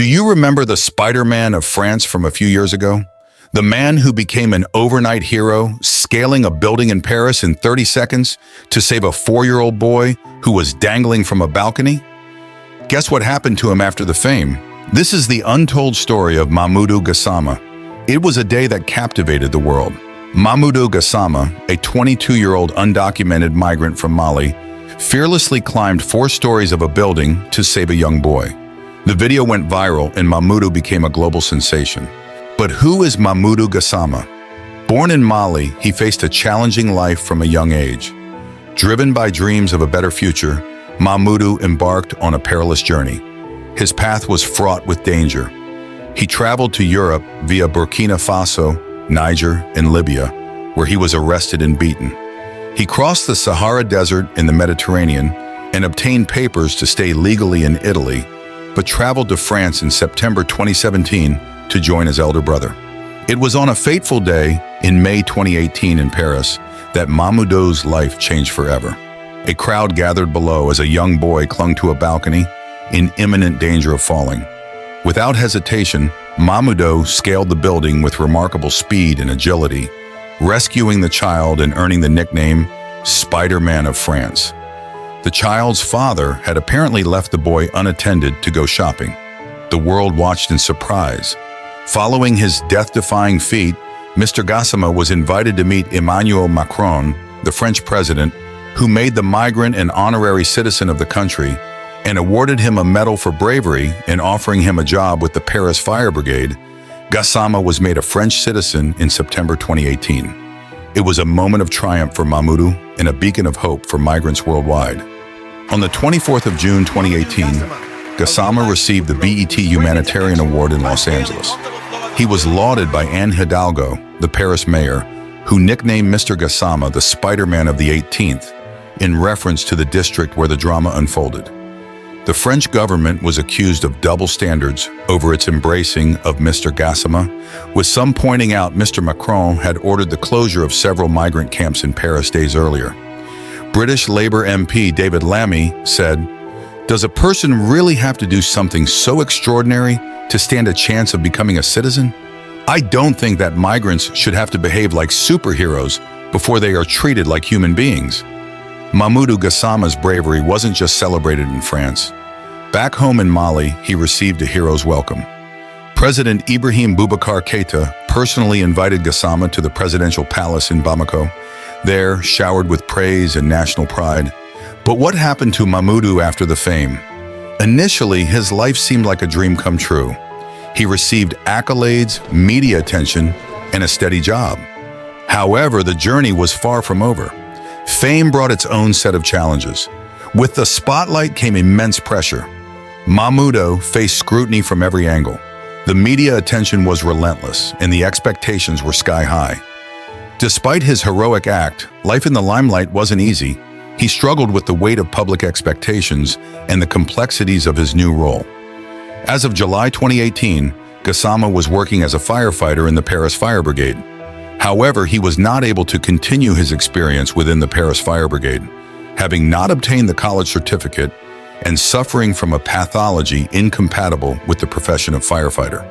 Do you remember the Spiderman of France from a few years ago? The man who became an overnight hero, scaling a building in Paris in 30 seconds to save a 4-year-old boy who was dangling from a balcony? Guess what happened to him after the fame? This is the untold story of Mamoudou Gassama. It was a day that captivated the world. Mamoudou Gassama, a 22-year-old undocumented migrant from Mali, fearlessly climbed 4 stories of a building to save a young boy. The video went viral and Mamoudou became a global sensation. But who is Mamoudou Gassama? Born in Mali, he faced a challenging life from a young age. Driven by dreams of a better future, Mamoudou embarked on a perilous journey. His path was fraught with danger. He traveled to Europe via Burkina Faso, Niger, and Libya, where he was arrested and beaten. He crossed the Sahara Desert in the Mediterranean and obtained papers to stay legally in Italy, but traveled to France in September 2017 to join his elder brother. It was on a fateful day in May 2018 in Paris that Mamoudou's life changed forever. A crowd gathered below as a young boy clung to a balcony in imminent danger of falling. Without hesitation, Mamoudou scaled the building with remarkable speed and agility, rescuing the child and earning the nickname Spiderman of France. The child's father had apparently left the boy unattended to go shopping. The world watched in surprise. Following his death-defying feat, Mr. Gassama was invited to meet Emmanuel Macron, the French president, who made the migrant an honorary citizen of the country and awarded him a medal for bravery in offering him a job with the Paris Fire Brigade. Gassama was made a French citizen in September 2018. It was a moment of triumph for Mamoudou and a beacon of hope for migrants worldwide. On the 24th of June 2018, Gassama received the BET Humanitarian Award in Los Angeles. He was lauded by Anne Hidalgo, the Paris mayor, who nicknamed Mr. Gassama the Spiderman of the 18th, in reference to the district where the drama unfolded. The French government was accused of double standards over its embracing of Mr. Gassama, with some pointing out Mr. Macron had ordered the closure of several migrant camps in Paris days earlier. British Labour MP David Lammy said, "Does a person really have to do something so extraordinary to stand a chance of becoming a citizen? I don't think that migrants should have to behave like superheroes before they are treated like human beings." Mamoudou Gassama's bravery wasn't just celebrated in France. Back home in Mali, he received a hero's welcome. President Ibrahim Boubacar Keïta personally invited Gassama to the presidential palace in Bamako, there showered with praise and national pride. But what happened to Mamoudou after the fame? Initially, his life seemed like a dream come true. He received accolades, media attention, and a steady job. However, the journey was far from over. Fame brought its own set of challenges. With the spotlight came immense pressure. Mamoudou faced scrutiny from every angle. The media attention was relentless, and the expectations were sky high. Despite his heroic act, life in the limelight wasn't easy. He struggled with the weight of public expectations and the complexities of his new role. As of July 2018, Gassama was working as a firefighter in the Paris Fire Brigade. However, he was not able to continue his experience within the Paris Fire Brigade, having not obtained the college certificate and suffering from a pathology incompatible with the profession of firefighter.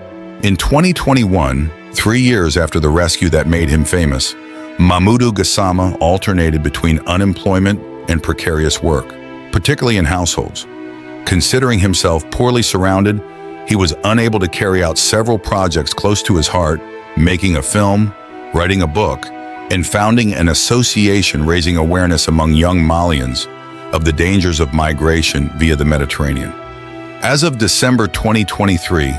In 2021, 3 years after the rescue that made him famous, Mamoudou Gassama alternated between unemployment and precarious work, particularly in households. Considering himself poorly surrounded, he was unable to carry out several projects close to his heart, making a film, writing a book, and founding an association raising awareness among young Malians of the dangers of migration via the Mediterranean. As of December 2023,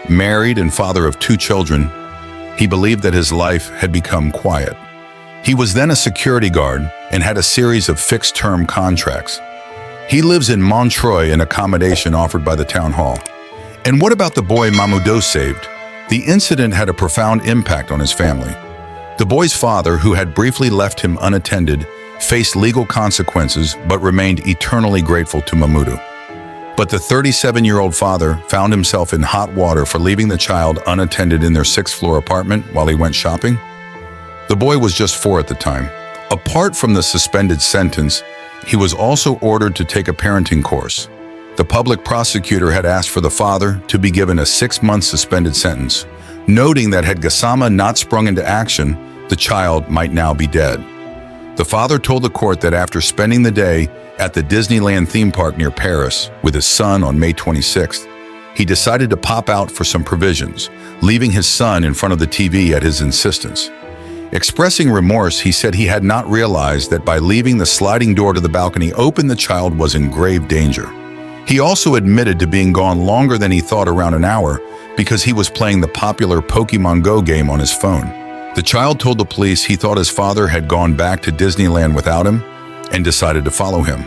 married and father of 2 children, he believed that his life had become quiet. He was then a security guard and had a series of fixed-term contracts. He lives in Montreuil in accommodation offered by the town hall. And what about the boy Mamoudou saved? The incident had a profound impact on his family. The boy's father, who had briefly left him unattended, faced legal consequences but remained eternally grateful to Mamoudou. But the 37-year-old father found himself in hot water for leaving the child unattended in their 6th-floor apartment while he went shopping. The boy was just 4 at the time. Apart from the suspended sentence, he was also ordered to take a parenting course. The public prosecutor had asked for the father to be given a 6-month suspended sentence, noting that had Gassama not sprung into action, the child might now be dead. The father told the court that after spending the day at the Disneyland theme park near Paris with his son on May 26th, he decided to pop out for some provisions, leaving his son in front of the TV at his insistence. Expressing remorse, he said he had not realized that by leaving the sliding door to the balcony open, the child was in grave danger. He also admitted to being gone longer than he thought, around an hour, because he was playing the popular Pokemon Go game on his phone. The child told the police he thought his father had gone back to Disneyland without him and decided to follow him.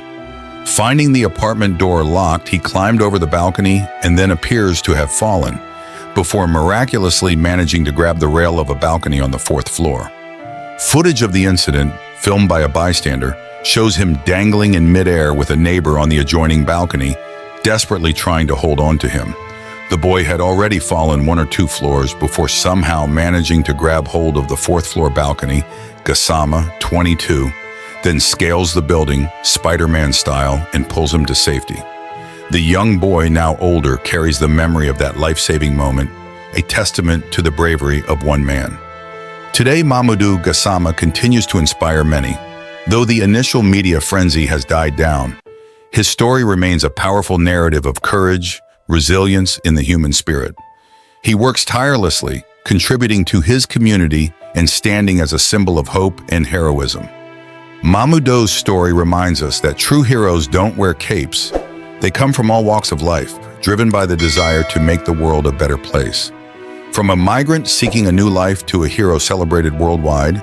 Finding the apartment door locked, he climbed over the balcony and then appears to have fallen, before miraculously managing to grab the rail of a balcony on the 4th floor. Footage of the incident, filmed by a bystander, shows him dangling in midair with a neighbor on the adjoining balcony, desperately trying to hold on to him. The boy had already fallen 1 or 2 floors before somehow managing to grab hold of the 4th floor balcony. Gassama, 22, then scales the building, Spider-Man style, and pulls him to safety. The young boy, now older, carries the memory of that life-saving moment, a testament to the bravery of one man. Today, Mamoudou Gassama continues to inspire many. Though the initial media frenzy has died down, his story remains a powerful narrative of courage, resilience in the human spirit. He works tirelessly, contributing to his community and standing as a symbol of hope and heroism. Mamoudou's story reminds us that true heroes don't wear capes. They come from all walks of life, driven by the desire to make the world a better place. From a migrant seeking a new life to a hero celebrated worldwide,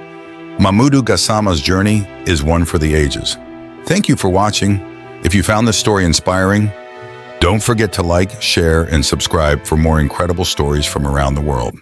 Mamoudou Gassama's journey is one for the ages. Thank you for watching. If you found this story inspiring, don't forget to like, share, and subscribe for more incredible stories from around the world.